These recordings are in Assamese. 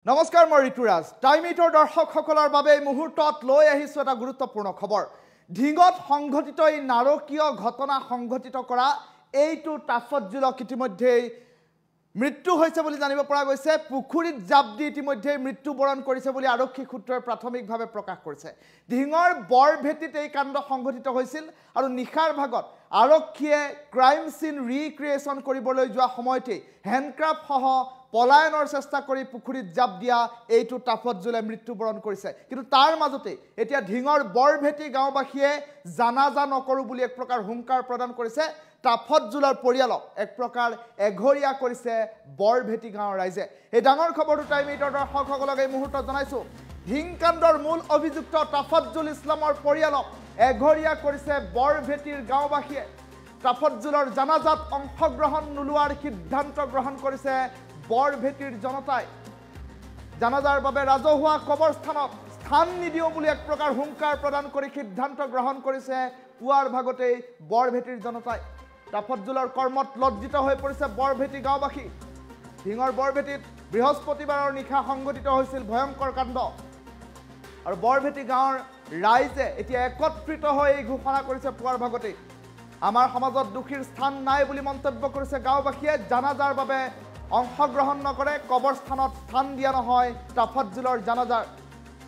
নমস্কাৰ মই ঋতুৰাজ টাইম 8ৰ দৰ্শকসকলৰ বাবে এই মুহূৰ্তত লৈ আহিছো এটা গুৰুত্বপূৰ্ণ খবৰ ঢিঙত সংঘটিত এই নাৰকীয় ঘটনা সংঘটিত কৰা এইটো তাফজ্জুলক ইতিমধ্যে মৃত্যু হৈছে বুলি জানিব পৰা গৈছে পুখুৰীত জাপ দি ইতিমধ্যে মৃত্যুবৰণ কৰিছে বুলি আৰক্ষী সূত্ৰই প্ৰাথমিকভাৱে প্ৰকাশ কৰিছে ঢিঙৰ বৰভেটিত এই কাণ্ড সংঘটিত হৈছিল আৰু নিখাৰ ভাগত আৰক্ষীয়ে ক্ৰাইম সিন ৰিক্ৰিয়েচন কৰিবলৈ যোৱা সময়তে হ্যান্ডক্ৰাফ্ট সহ পলায়নৰ চেষ্টা কৰি পুখুৰীত জাপ দিয়া এইটো তাফজ্জুলে মৃত্যুবৰণ কৰিছে কিন্তু তাৰ মাজতে এতিয়া ঢিঙৰ বৰভেটি গাঁওবাসীয়ে জানাজা নকৰো বুলি এক প্ৰকাৰ হুংকাৰ প্ৰদান কৰিছে তাফজ্জুলৰ পৰিয়ালক এক প্ৰকাৰ এঘৰীয়া কৰিছে বৰভেটি গাঁৱৰ ৰাইজে এই ডাঙৰ খবৰটো টাইম 8ৰ দৰ্শকসকলক এই মুহূৰ্তত জনাইছো ঢিংকাণ্ডৰ মূল অভিযুক্ত তাফজ্জুল ইছলামৰ পৰিয়ালক এঘৰীয়া কৰিছে বৰভেটিৰ গাঁওবাসীয়ে তাফজ্জুলৰ জানাজাত অংশগ্ৰহণ নোলোৱাৰ সিদ্ধান্ত গ্ৰহণ কৰিছে বৰভেটিৰ জনতাই জানাজাৰ বাবে ৰাজহুৱা কবৰস্থানত স্থান নিদিও বুলি এক প্ৰকাৰ হুংকাৰ প্ৰদান কৰি সিদ্ধান্ত গ্ৰহণ কৰিছে পুৱাৰ ভাগতে বৰভেটিৰ জনতাই তাফজ্জুলৰ কৰ্মত লজ্জিত হৈ পৰিছে বৰভেটি গাঁওবাসী ঢিঙৰ বৰভেটিত বৃহস্পতিবাৰৰ নিশা সংঘটিত হৈছিল ভয়ংকৰ কাণ্ড আৰু বৰভেটি গাঁৱৰ ৰাইজে এতিয়া একত্ৰিত হৈ এই ঘোষণা কৰিছে পুৱাৰ ভাগতে আমাৰ সমাজত দুখীৰ স্থান নাই বুলি মন্তব্য কৰিছে গাঁওবাসীয়ে জানাজাৰ বাবে অংশগ্ৰহণ নকৰে কবৰস্থানত স্থান দিয়া নহয় তাফজ্জুলৰ জানাজাৰ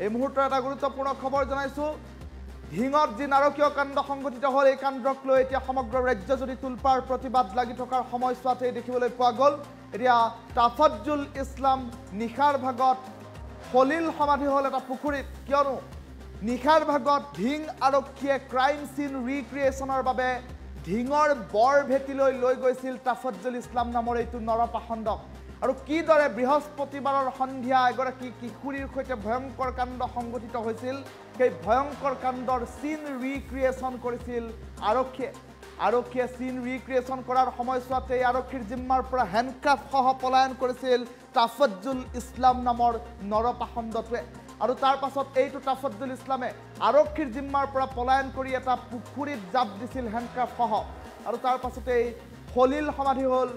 এই মুহূৰ্তৰ এটা গুৰুত্বপূৰ্ণ খবৰ জনাইছো ঢিঙত যি নাৰকীয় কাণ্ড সংঘটিত হ'ল এই কাণ্ডক লৈ এতিয়া সমগ্ৰ ৰাজ্যজুৰি তুলপাৰ প্ৰতিবাদ লাগি থকাৰ সময়ছোৱাতে দেখিবলৈ পোৱা গ'ল এতিয়া তাফজ্জুল ইছলাম নিখাৰ ভাগত খলিল সমাধি হ'ল এটা পুখুৰীত কিয়নো নিখাৰ ভাগত ঢিং আৰক্ষীয়ে ক্ৰাইম সিন ৰিক্ৰিয়েচনৰ বাবে ঢিঙৰ বৰভেটিলৈ লৈ গৈছিল তাফজ্জুল ইছলাম নামৰ এইটো নৰপাখণ্ডক আৰু কিদৰে বৃহস্পতিবাৰৰ সন্ধিয়া এগৰাকী কিশোৰীৰ সৈতে ভয়ংকৰ কাণ্ড সংঘটিত হৈছিল সেই ভয়ংকৰ কাণ্ডৰ সিন ৰিক্ৰিয়েচন কৰিছিল আৰক্ষীয়ে সিন ৰিক্ৰিয়েচন কৰাৰ সময়ছোৱাতে আৰক্ষীৰ জিম্মাৰ পৰা হ্যান্ডক্ৰাফ্ট সহ পলায়ন কৰিছিল তাফজ্জুল ইছলাম নামৰ নৰপাখণ্ডটোৱে আৰু তাৰ পাছত এইটো তাফজ্জুল ইছলামে আৰক্ষীৰ জিম্মাৰ পৰা পলায়ন কৰি এটা পুখুৰীত জাপ দিছিল হ্যান্ডক্ৰাফ্ট সহ আৰু তাৰ পাছতে খলিল সমাধি হ'ল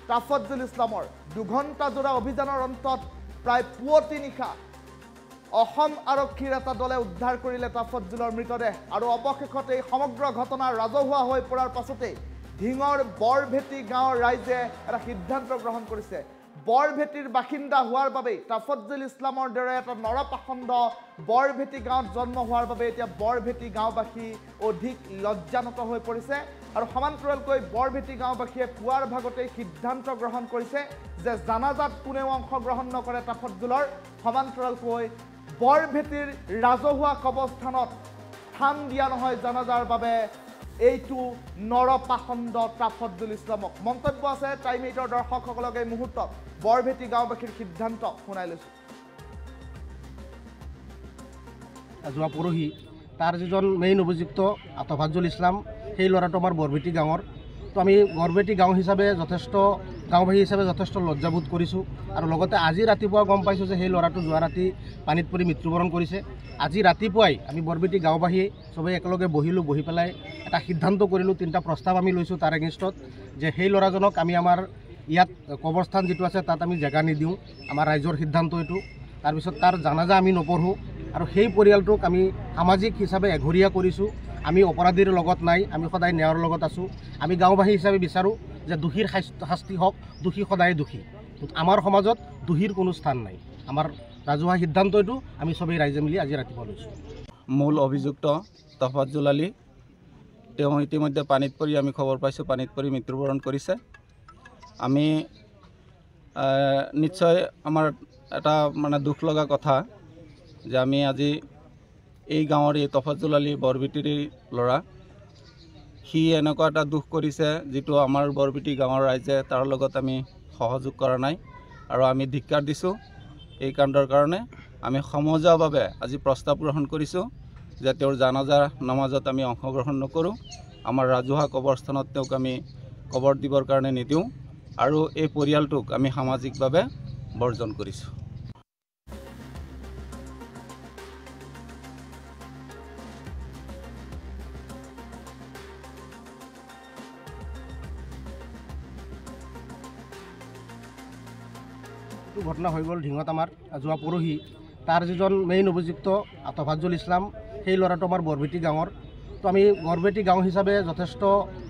তাফজ্জুল ইছলামৰ 2 ঘণ্টা জোৰা অভিযানৰ অন্তত প্ৰায় পুৱতি নিশা অসম আৰক্ষীৰ এটা দলে উদ্ধাৰ কৰিলে তাফজ্জুলৰ মৃতদেহ আৰু অৱশেষত এই সমগ্ৰ ঘটনা ৰাজহুৱা হৈ পৰাৰ পাছতে ঢিঙৰ বৰভেটি গাঁৱৰ ৰাইজে এটা সিদ্ধান্ত গ্ৰহণ কৰিছে বৰভেটিৰ বাসিন্দা হোৱাৰ বাবে তাফজ্জুল ইছলামৰ দৰে এটা নৰপাখণ্ড বৰভেটি গাঁৱত জন্ম হোৱাৰ বাবে এতিয়া বৰভেটি গাঁওবাসী অধিক লজ্জানত হৈ পৰিছে আৰু সমান্তৰালকৈ বৰভেটি গাঁওবাসীয়ে পুৱাৰ ভাগতে সিদ্ধান্ত গ্ৰহণ কৰিছে যে জানাজাত কোনেও অংশগ্ৰহণ নকৰে তাফজ্জুলৰ সমান্তৰালকৈ বৰভেটিৰ ৰাজহুৱা কবৰস্থানত স্থান দিয়া নহয় জানাজাৰ বাবে এইটো নৰপাখণ্ড তাফজ্জুল ইছলামক মন্তব্য আছে টাইম 8ৰ দৰ্শকসকলক এই মুহূৰ্তত বৰভেটি গাঁওবাসীৰ সিদ্ধান্ত শুনাই লৈছো যোৱা পৰহি তাৰ যিজন মেইন অভিযুক্ত তাফজ্জুল ইছলাম সেই ল'ৰাটো আমাৰ বৰভেটি গাঁৱৰ তো আমি বৰভেটি গাঁও হিচাপে গাঁওবাসী হিচাপে যথেষ্ট লজ্জাবোধ কৰিছোঁ আৰু লগতে আজি ৰাতিপুৱা গম পাইছোঁ যে সেই ল'ৰাটো যোৱা ৰাতি পানীত পৰি মৃত্যুবৰণ কৰিছে আজি ৰাতিপুৱাই আমি বৰভেটি গাঁওবাসী চবেই একেলগে বহি পেলাই এটা সিদ্ধান্ত কৰিলোঁ 3টা প্ৰস্তাৱ আমি লৈছোঁ তাৰ এগেইনষ্টত যে সেই ল'ৰাজনক আমি আমাৰ ইয়াত কবৰস্থান যিটো আছে তাত আমি জেগা নিদিওঁ আমাৰ ৰাইজৰ সিদ্ধান্ত এইটো তাৰপিছত তাৰ জানাজা আমি নপঢ়োঁ আৰু সেই পৰিয়ালটোক আমি সামাজিক হিচাপে এঘৰীয়া কৰিছোঁ আমি অপৰাধীৰ লগত নাই আমি সদায় ন্যায়ৰ লগত আছোঁ আমি গাঁওবাসী হিচাপে বিচাৰোঁ যে দোষীৰ শাস্তি হওক দোষী সদায় দোষী আমাৰ সমাজত দোষীৰ কোনো স্থান নাই আমাৰ ৰাজহুৱা সিদ্ধান্ত এইটো আমি সবেই ৰাইজে মিলি আজি ৰাতিপুৱা লৈছোঁ মূল অভিযুক্ত তাফজ্জুল আলী তেওঁ ইতিমধ্যে পানীত পৰি আমি খবৰ পাইছোঁ পানীত পৰি মৃত্যুবৰণ কৰিছে আমি নিশ্চয় আমাৰ এটা মানে দুখ লগা কথা যে আমি আজি এই গাঁৱৰ এই তাফজ্জুল আলী বৰভেটিৰ ল'ৰা সি এনেকুৱা এটা দুখ কৰিছে যিটো আমাৰ বৰভেটি গাঁৱৰ ৰাইজে তাৰ লগত আমি সহযোগ কৰা নাই আৰু আমি ধিক্কাৰ দিছোঁ এই কাণ্ডৰ কাৰণে আমি সমজুৱাভাৱে আজি প্ৰস্তাৱ গ্ৰহণ কৰিছোঁ যে তেওঁৰ জানাজা নামাজত আমি অংশগ্ৰহণ নকৰোঁ আমাৰ ৰাজহুৱা কবৰস্থানত তেওঁক আমি কবৰ দিবৰ কাৰণে নিদিওঁ আৰু এই পৰিয়ালটোক আমি সামাজিকভাৱে বৰ্জন কৰিছোঁ ঘটনা হৈ গ'ল ঢিঙত আমাৰ যোৱা পৰহি, তাৰ যিজন মেইন অভিযুক্ত তফাজ্জুল ইছলাম, সেই ল'ৰাটো আমাৰ বৰবেটি গাঁৱৰ। তো আমি বৰবেটি গাঁও হিচাপে যথেষ্ট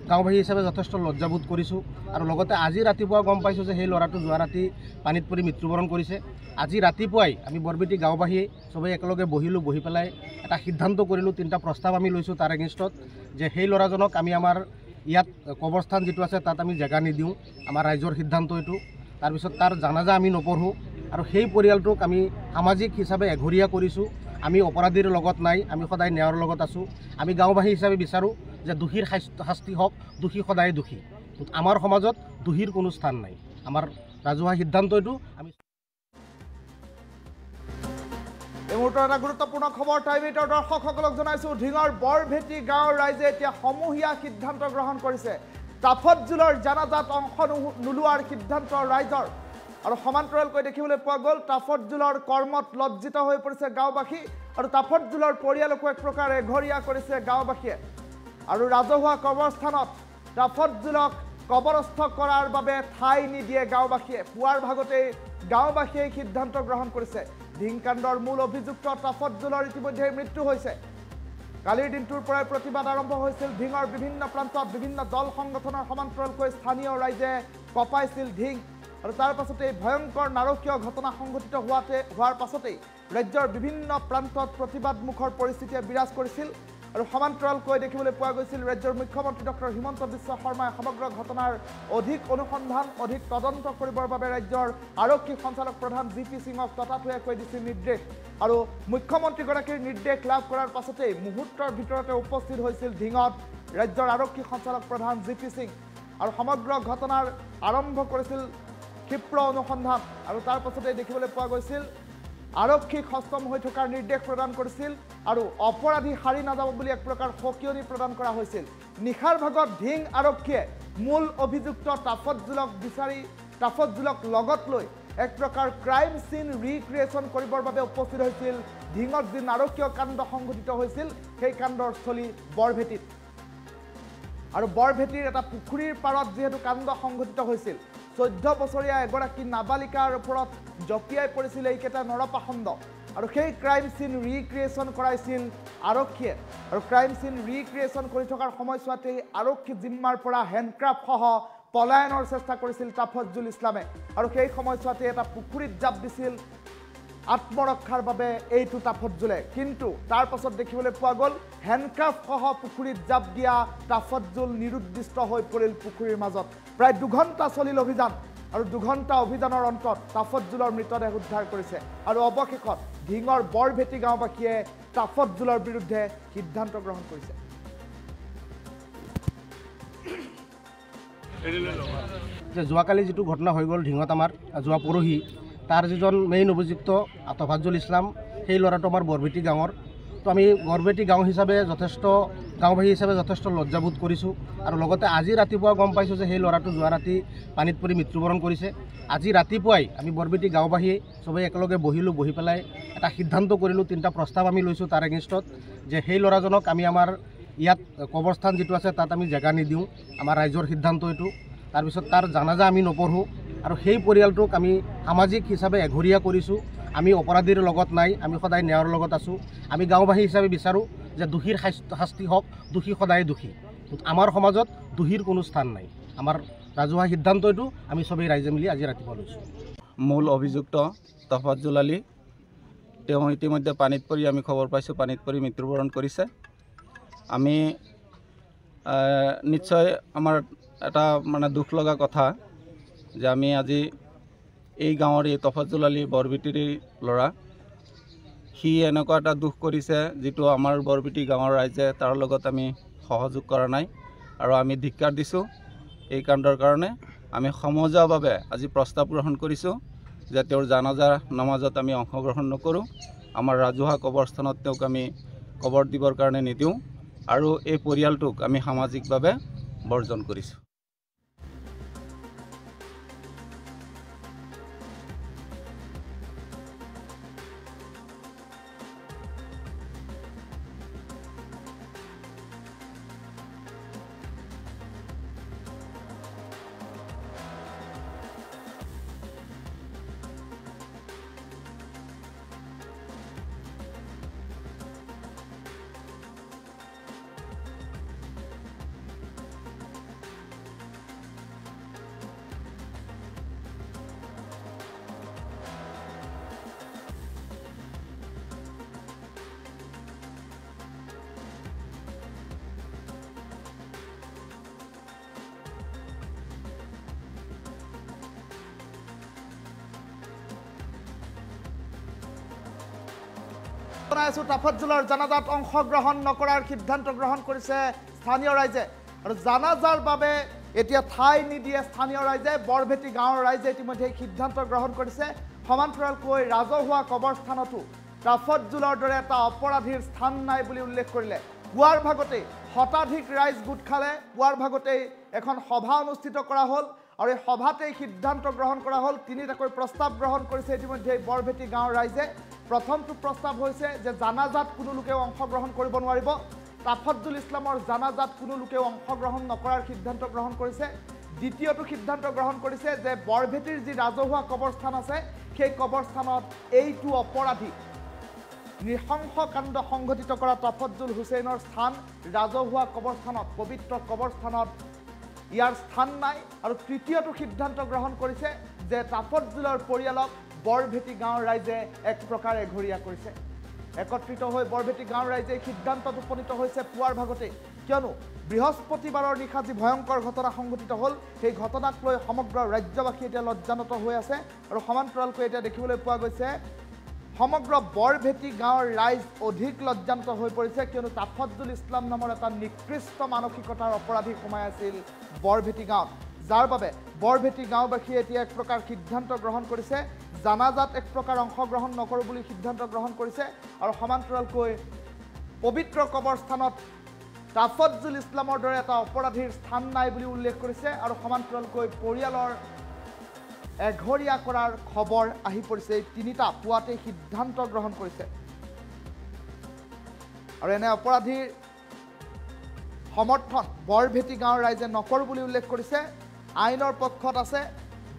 গাঁওবাসী হিচাপে যথেষ্ট লজ্জাবোধ কৰিছোঁ। আৰু লগতে আজি ৰাতিপুৱা গম পাইছোঁ যে সেই ল'ৰাটো যোৱা ৰাতি পানীত পৰি মৃত্যুবৰণ কৰিছে। আজি ৰাতিপুৱাই আমি বৰবেটি গাঁওবাসী চবেই একেলগে বহিলোঁ, বহি পেলাই এটা সিদ্ধান্ত কৰিলোঁ, 3টা প্ৰস্তাৱ আমি লৈছোঁ তাৰ এগেইনষ্টত, যে সেই ল'ৰাজনক আমি আমাৰ ইয়াত কবৰস্থান যিটো আছে তাত আমি জেগা নিদিওঁ, আমাৰ ৰাইজৰ সিদ্ধান্ত এইটো। তাৰপিছত তাৰ জানাজা আমি নপঢ়োঁ, আৰু সেই পৰিয়ালটোক আমি সামাজিক হিচাপে এঘৰীয়া কৰিছোঁ। আমি অপৰাধীৰ লগত নাই, আমি সদায় ন্যায়ৰ লগত আছোঁ। আমি গাঁওবাসী হিচাপে বিচাৰোঁ যে দোষীৰ শাস্তি হওক, দোষী সদায় দোষী। আমাৰ সমাজত দোষীৰ কোনো স্থান নাই। আমাৰ ৰাজহুৱা সিদ্ধান্ত এইটো। আমি এই মুহূৰ্তৰ এটা গুৰুত্বপূৰ্ণ খবৰ টাইম 8ৰ দৰ্শকসকলক জনাইছোঁ। ঢিঙৰ বৰভেটি গাঁৱৰ ৰাইজে এতিয়া সমূহীয়া সিদ্ধান্ত গ্ৰহণ কৰিছে। তাফজ্জুলৰ জানাজাত অংশ নোলোৱাৰ সিদ্ধান্ত ৰাইজৰ। আৰু সমান্তৰালকৈ দেখিবলৈ পোৱা গ'ল তাফজ্জুলৰ কৰ্মত লজ্জিত হৈ পৰিছে গাঁওবাসী, আৰু তাফজ্জুলৰ পৰিয়ালকো এক প্ৰকাৰ এঘৰীয়া কৰিছে গাঁওবাসীয়ে। আৰু ৰাজহুৱা কবৰস্থানত তাফজ্জুলক কবৰস্থ কৰাৰ বাবে ঠাই নিদিয়ে গাঁওবাসীয়ে। পুৱাৰ ভাগতেই গাঁওবাসীয়ে সিদ্ধান্ত গ্ৰহণ কৰিছে। ঢিংকাণ্ডৰ মূল অভিযুক্ত তাফজ্জুলৰ ইতিমধ্যে মৃত্যু হৈছে। কালিৰ দিনটোৰ পৰাই প্ৰতিবাদ আৰম্ভ হৈছিল ঢিঙৰ বিভিন্ন প্ৰান্তত। বিভিন্ন দল সংগঠনৰ সমান্তৰালকৈ স্থানীয় ৰাইজে কঁপাইছিল ঢিং। আৰু তাৰ পাছতেই ভয়ংকৰ নাৰকীয় ঘটনা সংঘটিত হোৱাৰ পাছতেই ৰাজ্যৰ বিভিন্ন প্ৰান্তত প্ৰতিবাদমুখৰ পৰিস্থিতিয়ে বিৰাজ কৰিছিল। আৰু সমান্তৰালকৈ দেখিবলৈ পোৱা গৈছিল ৰাজ্যৰ মুখ্যমন্ত্ৰী ডক্টৰ হিমন্ত বিশ্ব শৰ্মাই সমগ্ৰ ঘটনাৰ অধিক অনুসন্ধান, অধিক তদন্ত কৰিবৰ বাবে ৰাজ্যৰ আৰক্ষী সঞ্চালক প্ৰধান জি পি সিঙক ততাতৈয়াকৈ দিছিল নিৰ্দেশ। আৰু মুখ্যমন্ত্ৰীগৰাকীৰ নিৰ্দেশ লাভ কৰাৰ পাছতেই মুহূৰ্তৰ ভিতৰতে উপস্থিত হৈছিল ঢিঙত ৰাজ্যৰ আৰক্ষী সঞ্চালক প্ৰধান জি পি সিং। আৰু সমগ্ৰ ঘটনাৰ আৰম্ভ কৰিছিল ক্ষিপ্ৰ অনুসন্ধান। আৰু তাৰ পাছতেই দেখিবলৈ পোৱা গৈছিল আৰক্ষীক সষ্টম হৈ থকাৰ নিৰ্দেশ প্ৰদান কৰিছিল, আৰু অপৰাধী সাৰি নাযাব বুলি এক প্ৰকাৰ সকিয়নি প্ৰদান কৰা হৈছিল। নিশাৰ ভাগত ঢিং আৰক্ষীয়ে মূল অভিযুক্ত তাফজ্জুলক লগত লৈ এক প্ৰকাৰ ক্ৰাইম চিন ৰিক্ৰিয়েশ্যন কৰিবৰ বাবে উপস্থিত হৈছিল ঢিঙত যি নাৰকীয় কাণ্ড সংঘটিত হৈছিল সেই কাণ্ডৰ স্থলী বৰভেটিত। আৰু বৰভেটিৰ এটা পুখুৰীৰ পাৰত যিহেতু কাণ্ড সংঘটিত হৈছিল, 14 বছৰীয়া এগৰাকী নাবালিকাৰ ওপৰত জঁপিয়াই পৰিছিল এইকেইটা নৰপাখণ্ড। আৰু সেই ক্ৰাইম চিন ৰিক্ৰিয়েশ্যন কৰাইছিল আৰক্ষীয়ে। আৰু ক্ৰাইম চিন ৰিক্ৰিয়েশ্যন কৰি থকাৰ সময়ছোৱাতেই আৰক্ষী জিম্মাৰ পৰা হেণ্ডক্ৰাফ্টসহ পলায়নৰ চেষ্টা কৰিছিল তাফজ্জুল ইছলামে। আৰু সেই সময়ছোৱাতে এটা পুখুৰীত জাপ দিছিল আত্মৰক্ষাৰ বাবে এইটো তাফজ্জুলে। কিন্তু তাৰ পাছত দেখিবলৈ পোৱা গ'ল হেণ্ডক্ৰাফ্টসহ পুখুৰীত জাপ দিয়া তাফজ্জুল নিৰুদ্দিষ্ট হৈ পৰিল পুখুৰীৰ মাজত। প্ৰায় 2 ঘণ্টা চলিল অভিযান, আৰু 2 ঘণ্টা অভিযানৰ অন্তত তাফজ্জুলৰ মৃতদেহ উদ্ধাৰ কৰিছে। আৰু অৱশেষত ঢিঙৰ বৰভেটি গাঁওবাসীয়ে তাফজ্জুলৰ বিৰুদ্ধে সিদ্ধান্ত গ্ৰহণ কৰিছে। যে যোৱাকালি যিটো ঘটনা হৈ গ'ল ঢিঙত আমাৰ যোৱা পৰহি, তাৰ যিজন মেইন অভিযুক্ত তফাজ্জুল ইছলাম, সেই ল'ৰাটো আমাৰ বৰবেটি গাঁৱৰ। তো আমি বৰবেটি গাঁও হিচাপে গাঁওবাসী হিচাপে যথেষ্ট লজ্জাবোধ কৰিছোঁ। আৰু লগতে আজি ৰাতিপুৱা গম পাইছোঁ যে সেই ল'ৰাটো যোৱা ৰাতি পানীত পৰি মৃত্যুবৰণ কৰিছে। আজি ৰাতিপুৱাই আমি বৰবেটি গাঁওবাসী চবেই একেলগে বহিলোঁ, বহি পেলাই এটা সিদ্ধান্ত কৰিলোঁ, 3টা প্ৰস্তাৱ আমি লৈছোঁ তাৰ এগেইনষ্টত, যে সেই ল'ৰাজনক আমি আমাৰ ইয়াত কবৰস্থান যিটো আছে তাত আমি জেগা নিদিওঁ, আমাৰ ৰাইজৰ সিদ্ধান্ত এইটো। তাৰপিছত তাৰ জানাজা আমি নপঢ়োঁ, আৰু সেই পৰিয়ালটোক আমি সামাজিক হিচাপে এঘৰীয়া কৰিছোঁ। আমি অপৰাধীৰ লগত নাই, আমি সদায় ন্যায়ৰ লগত আছোঁ। আমি গাঁওবাসী হিচাপে বিচাৰোঁ যে দোষীৰ শাস্তি হওক, দোষী সদায় দোষী। আমাৰ সমাজত দোষীৰ কোনো স্থান নাই। আমাৰ ৰাজহুৱা সিদ্ধান্ত এইটো। আমি চবেই ৰাইজে মিলি আজি ৰাতিপুৱা লৈছোঁ। মূল অভিযুক্ত তাফজ্জুল আলী, তেওঁ ইতিমধ্যে পানীত পৰি আমি খবৰ পাইছোঁ পানীত পৰি মৃত্যুবৰণ কৰিছে। আমি নিশ্চয় আমাৰ এটা দুখ লগা কথা যে আমি আজি এই গাঁৱৰ এই তাফজ্জুল আলী বৰবেটিৰ ল'ৰা, সি এনেকুৱা এটা দুখ কৰিছে যিটো আমাৰ বৰবেটি গাঁৱৰ ৰাইজে তাৰ লগত আমি সহযোগ কৰা নাই। আৰু আমি ধিক্কাৰ দিছোঁ এই কাণ্ডৰ কাৰণে। আমি সমজুৱাভাৱে আজি প্ৰস্তাৱ গ্ৰহণ কৰিছোঁ যে তেওঁৰ জানাজা নামাজত আমি অংশগ্ৰহণ নকৰোঁ, আমাৰ ৰাজহুৱা কবৰস্থানত তেওঁক আমি কবৰ দিবৰ কাৰণে নিদিওঁ, আৰু এই পৰিয়ালটোক আমি সামাজিকভাৱে বৰ্জন কৰিছোঁ। জনাইছো তাফাজ্জুলৰ জানাজাত অংশগ্ৰহণ নকৰাৰ সিদ্ধান্ত গ্ৰহণ কৰিছে স্থানীয় ৰাইজে আৰু জানাজাৰ বাবে এতিয়া ঠাই নিদিয়ে স্থানীয় ৰাইজে বৰভেটি গাঁৱৰ ৰাইজে ইতিমধ্যে সিদ্ধান্ত গ্ৰহণ কৰিছে সমান্তৰালকৈ ৰাজহুৱা কবৰস্থানতো তাফাজ্জুলৰ দৰে এটা অপৰাধীৰ স্থান নাই বুলি উল্লেখ কৰিলে পুৱাৰ ভাগতে শতাধিক ৰাইজ গোট খালে পুৱাৰ ভাগতে এখন সভা অনুষ্ঠিত কৰা হ'ল আৰু এই সভাতে সিদ্ধান্ত গ্ৰহণ কৰা হ'ল তিনিটাকৈ প্ৰস্তাৱ গ্ৰহণ কৰিছে ইতিমধ্যে বৰভেটি গাঁৱৰ ৰাইজে প্ৰথমটো প্ৰস্তাৱ হৈছে যে জানাজাত কোনো লোকেও অংশগ্ৰহণ কৰিব নোৱাৰিব তাফাজ্জুল ইছলামৰ জানাজাত কোনো লোকেও অংশগ্ৰহণ নকৰাৰ সিদ্ধান্ত গ্ৰহণ কৰিছে দ্বিতীয়টো সিদ্ধান্ত গ্ৰহণ কৰিছে যে বৰভেটিৰ যি ৰাজহুৱা কবৰস্থান আছে সেই কবৰস্থানত এইটো অপৰাধী নৃশংস কাণ্ড সংঘটিত কৰা তাফাজ্জুল হুছেইনৰ স্থান ৰাজহুৱা কবৰস্থানত পবিত্ৰ কবৰস্থানত ইয়াৰ স্থান নাই আৰু তৃতীয়টো সিদ্ধান্ত গ্ৰহণ কৰিছে যে তাফাজ্জুলৰ পৰিয়ালক বৰভেটি গাঁৱৰ ৰাইজে এক প্ৰকাৰে ঘৰীয়া কৰিছে একত্ৰিত হৈ বৰভেটি গাঁৱৰ ৰাইজে সিদ্ধান্তত উপনীত হৈছে পুৱাৰ ভাগতে কিয়নো বৃহস্পতিবাৰৰ নিশা যি ভয়ংকৰ ঘটনা সংঘটিত হ'ল সেই ঘটনাক লৈ সমগ্ৰ ৰাজ্যবাসী এতিয়া লজ্জানত হৈ আছে আৰু সমান্তৰালকৈ এতিয়া দেখিবলৈ পোৱা গৈছে সমগ্ৰ বৰভেটি গাঁৱৰ ৰাইজ অধিক লজ্জান্ত হৈ পৰিছে কিয়নো তাফাজ্জুল ইছলাম নামৰ এটা নিকৃষ্ট মানসিকতাৰ অপৰাধী সোমাই আছিল বৰভেটি গাঁৱত যাৰ বাবে বৰভেটি গাঁওবাসীয়ে এতিয়া এক প্ৰকাৰ সিদ্ধান্ত গ্ৰহণ কৰিছে জানাজাত এক প্ৰকাৰ অংশগ্ৰহণ নকৰোঁ বুলি সিদ্ধান্ত গ্ৰহণ কৰিছে আৰু সমান্তৰালকৈ পবিত্ৰ কবৰস্থানত তাফাজ্জুল ইছলামৰ দৰে এটা অপৰাধীৰ স্থান নাই বুলি উল্লেখ কৰিছে আৰু সমান্তৰালকৈ পৰিয়ালৰ এঘৰীয়া কৰাৰ খবৰ আহি পৰিছে এই তিনিটা পুৱাতে সিদ্ধান্ত গ্ৰহণ কৰিছে আৰু এনে অপৰাধীৰ সমৰ্থন বৰভেটি গাঁৱৰ ৰাইজে নকৰোঁ বুলি উল্লেখ কৰিছে আইনৰ পক্ষত আছে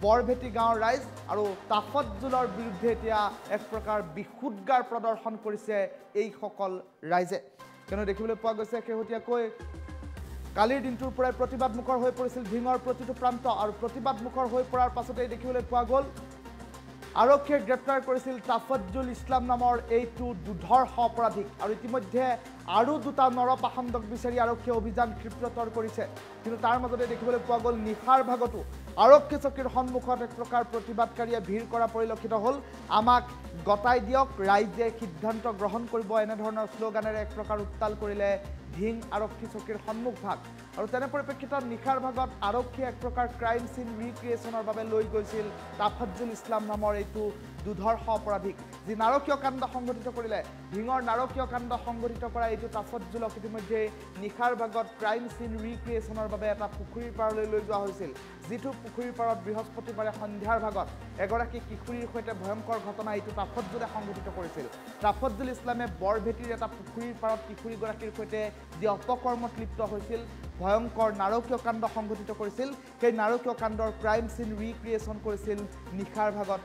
বৰভেটি গাঁৱৰ ৰাইজ আৰু তাফাজ্জুলৰ বিৰুদ্ধে এতিয়া এক প্ৰকাৰ বিশুদ্ধাৰ প্ৰদৰ্শন কৰিছে এইসকল ৰাইজে কিয়নো দেখিবলৈ পোৱা গৈছে শেহতীয়াকৈ কালিৰ দিনটোৰ পৰাই প্ৰতিবাদমুখৰ হৈ পৰিছিল ঢিঙৰ প্ৰতিটো প্ৰান্ত আৰু প্ৰতিবাদমুখৰ হৈ পৰাৰ পাছতেই দেখিবলৈ পোৱা গ'ল আৰক্ষীয়ে গ্ৰেপ্তাৰ কৰিছিল তাফাজ্জুল ইছলাম নামৰ এইটো দুধৰ্ষ অপৰাধীক আৰু ইতিমধ্যে আৰু দুটা নৰপাষণ্ডক বিচাৰি আৰক্ষীয়ে অভিযান ক্ষিপ্ৰতৰ কৰিছে কিন্তু তাৰ মাজতে দেখিবলৈ পোৱা গ'ল নিশাৰ ভাগতো আৰক্ষী চকীৰ সন্মুখত এক প্ৰকাৰ প্ৰতিবাদকাৰীয়ে ভিৰ কৰা পৰিলক্ষিত হ'ল আমাক গতাই দিয়ক ৰাইজে সিদ্ধান্ত গ্ৰহণ কৰিব এনেধৰণৰ শ্লোগানেৰে এক প্ৰকাৰ উত্তাল কৰিলে ঢিং আৰক্ষী চকীৰ সন্মুখভাগ আৰু তেনে পৰিপ্ৰেক্ষিতত নিশাৰ ভাগত আৰক্ষীয়ে এক প্ৰকাৰ ক্ৰাইম চিন ৰিক্ৰিয়েশ্যনৰ বাবে লৈ গৈছিল তাফাজ্জুল ইছলাম নামৰ এইটো দুধৰ্ষ অপৰাধীক যি নাৰকীয় কাণ্ড সংঘটিত কৰিলে ঢিঙৰ নাৰকীয় কাণ্ড সংঘটিত কৰা এইটো তাফাজ্জুলক ইতিমধ্যে নিশাৰ ভাগত ক্ৰাইম চিন ৰিক্ৰিয়েশ্যনৰ বাবে এটা পুখুৰীৰ পাৰলৈ লৈ যোৱা হৈছিল যিটো পুখুৰীৰ পাৰত বৃহস্পতিবাৰে সন্ধ্যাৰ ভাগত এগৰাকী কিশোৰীৰ সৈতে ভয়ংকৰ ঘটনা এইটো তাফাজ্জুলে সংঘটিত কৰিছিল তাফাজ্জুল ইছলামে বৰভেটিৰ এটা পুখুৰীৰ পাৰত কিশোৰীগৰাকীৰ সৈতে যি অপকৰ্মত লিপ্ত হৈছিল ভয়ংকৰ নাৰকীয় কাণ্ড সংঘটিত কৰিছিল সেই নাৰকীয় কাণ্ডৰ ক্ৰাইম চিন ৰিক্ৰিয়েশ্যন কৰিছিল নিশাৰ ভাগত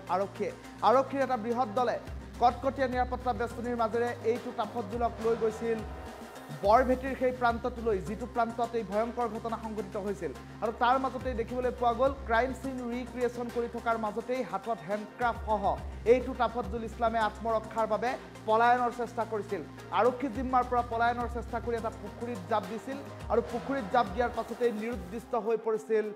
আৰক্ষীৰ এটা বৃহৎ দলে কটকটীয়া নিৰাপত্তা বেষ্টনীৰ মাজেৰে এইটো তাফাজ্জুলক লৈ গৈছিল বৰভেটিৰ সেই প্ৰান্তটোলৈ যিটো প্ৰান্তত এই ভয়ংকৰ ঘটনা সংঘটিত হৈছিল আৰু তাৰ মাজতেই দেখিবলৈ পোৱা গ'ল ক্ৰাইম চিন ৰিক্ৰিয়েশ্যন কৰি থকাৰ মাজতেই হাতত হেণ্ডক্ৰাফ্টসহ এইটো তাফাজ্জুল ইছলামে আত্মৰক্ষাৰ বাবে পলায়নৰ চেষ্টা কৰিছিল আৰক্ষী জিম্মাৰ পৰা পলায়নৰ চেষ্টা কৰি এটা পুখুৰীত জাপ দিছিল আৰু পুখুৰীত জাপ দিয়াৰ পাছতেই নিৰুদ্দিষ্ট হৈ পৰিছিল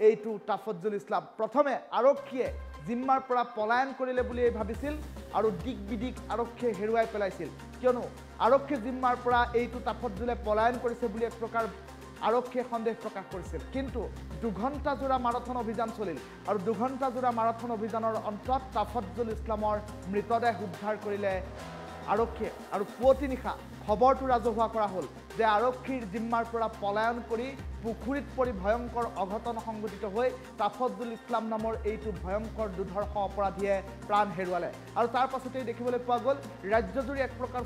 এইটো তাফাজ্জুল ইছলাম প্ৰথমে আৰক্ষীয়ে জিম্মাৰ পৰা পলায়ন কৰিলে বুলি ভাবিছিল আৰু দিক বিদিক আৰক্ষীয়ে হেৰুৱাই পেলাইছিল কিয়নো আৰক্ষী জিম্মাৰ পৰা এইটো তাফাজ্জুলে পলায়ন কৰিছে বুলি এক প্ৰকাৰ আৰক্ষীয়ে সন্দেহ প্ৰকাশ কৰিছিল কিন্তু দুঘণ্টাজোৰা মাৰাথন অভিযান চলিল আৰু দুঘণ্টাজোৰা মাৰাথন অভিযানৰ অন্তত তাফাজ্জুল ইছলামৰ মৃতদেহ উদ্ধাৰ কৰিলে আৰক্ষীয়ে আৰু পুৱতি নিশা খবৰটো ৰাজহুৱা কৰা হ'ল যে আৰক্ষীৰ জিম্মাৰ পৰা পলায়ন কৰি পুখুৰীত পৰি ভয়ংকৰ অঘটন সংঘটিত হৈ তাফাজ্জুল ইছলাম নামৰ এইটো ভয়ংকৰ দুধৰ্ষ অপৰাধীয়ে প্ৰাণ হেৰুৱালে আৰু তাৰ পাছতেই দেখিবলৈ পোৱা গ'ল ৰাজ্যজুৰি এক প্ৰকাৰ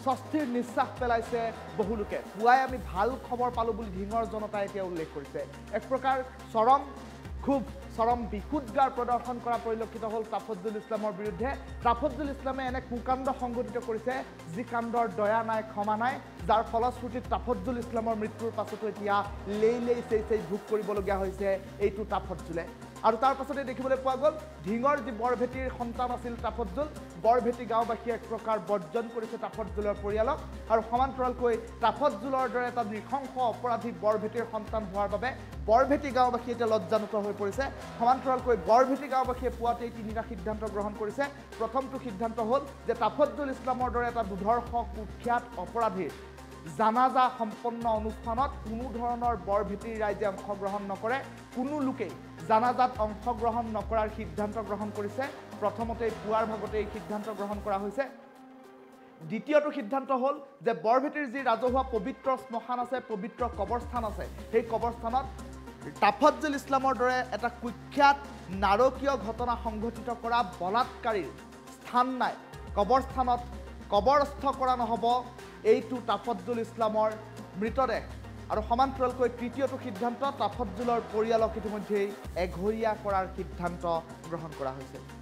স্বস্তিৰ নিশ্বাস পেলাইছে বহুলোকে পুৱাই আমি ভাল খবৰ পালোঁ বুলি ঢিঙৰ জনতাই এতিয়া উল্লেখ কৰিছে এক প্ৰকাৰ চৰম বিশুদ্ধাৰ প্ৰদৰ্শন কৰা পৰিলক্ষিত হ'ল তাফাজ্জুল ইছলামৰ বিৰুদ্ধে তাফাজ্জুল ইছলামে এনে কুকাণ্ড সংঘটিত কৰিছে যি কাণ্ডৰ দয়া নাই ক্ষমা নাই যাৰ ফলশ্ৰুতিত তাফাজ্জুল ইছলামৰ মৃত্যুৰ পাছতো এতিয়া লেই চেই ভোগ কৰিবলগীয়া হৈছে এইটো তাফাজ্জুলে আৰু তাৰ পাছতে দেখিবলৈ পোৱা গ'ল ঢিঙৰ যি বৰভেটিৰ সন্তান আছিল তাপতজুল, বৰভেটি গাঁওবাসীয়ে এক প্ৰকাৰ বৰ্জন কৰিছে তাপতজুলৰ পৰিয়ালক আৰু সমান্তৰালকৈ তাপতজুলৰ দৰে এটা নৃশংস অপৰাধী বৰভেটিৰ সন্তান হোৱাৰ বাবে বৰভেটি গাঁওবাসী এতিয়া লজ্জানত হৈ পৰিছে। সমান্তৰালকৈ বৰভেটি গাঁওবাসীয়ে পুৱাতেই তিনিটা সিদ্ধান্ত গ্ৰহণ কৰিছে। প্ৰথমটো সিদ্ধান্ত হ'ল যে তাপতজুল ইছলামৰ দৰে এটা দুৰ্ধৰ্ষ কুখ্যাত অপৰাধীৰ জানাজা সম্পন্ন অনুষ্ঠানত কোনো ধৰণৰ বৰভেটিৰ ৰাইজে অংশগ্ৰহণ নকৰে, কোনো লোকেই জানাজাত অংশগ্ৰহণ নকৰাৰ সিদ্ধান্ত গ্ৰহণ কৰিছে। প্ৰথমতেই পুৱাৰ ভাগতে এই সিদ্ধান্ত গ্ৰহণ কৰা হৈছে। দ্বিতীয়টো সিদ্ধান্ত হ'ল যে বৰভেটিৰ যি ৰাজহুৱা পবিত্ৰ শ্মশান আছে, পবিত্ৰ কবৰস্থান আছে, সেই কবৰস্থানত তাপতজুল ইছলামৰ দৰে এটা কুখ্যাত নাৰকীয় ঘটনা সংঘটিত কৰা বলাৎকাৰীৰ স্থান নাই। কবৰস্থানত কবৰস্থ কৰা নহ'ব এইটো তাপতজুল ইছলামৰ মৃতদেহ। আৰু সমান্তৰালকৈ তৃতীয়টো সিদ্ধান্ত তাপতজুলৰ পৰিয়ালক ইতিমধ্যেই এঘৰীয়া কৰাৰ সিদ্ধান্ত গ্ৰহণ কৰা হৈছে।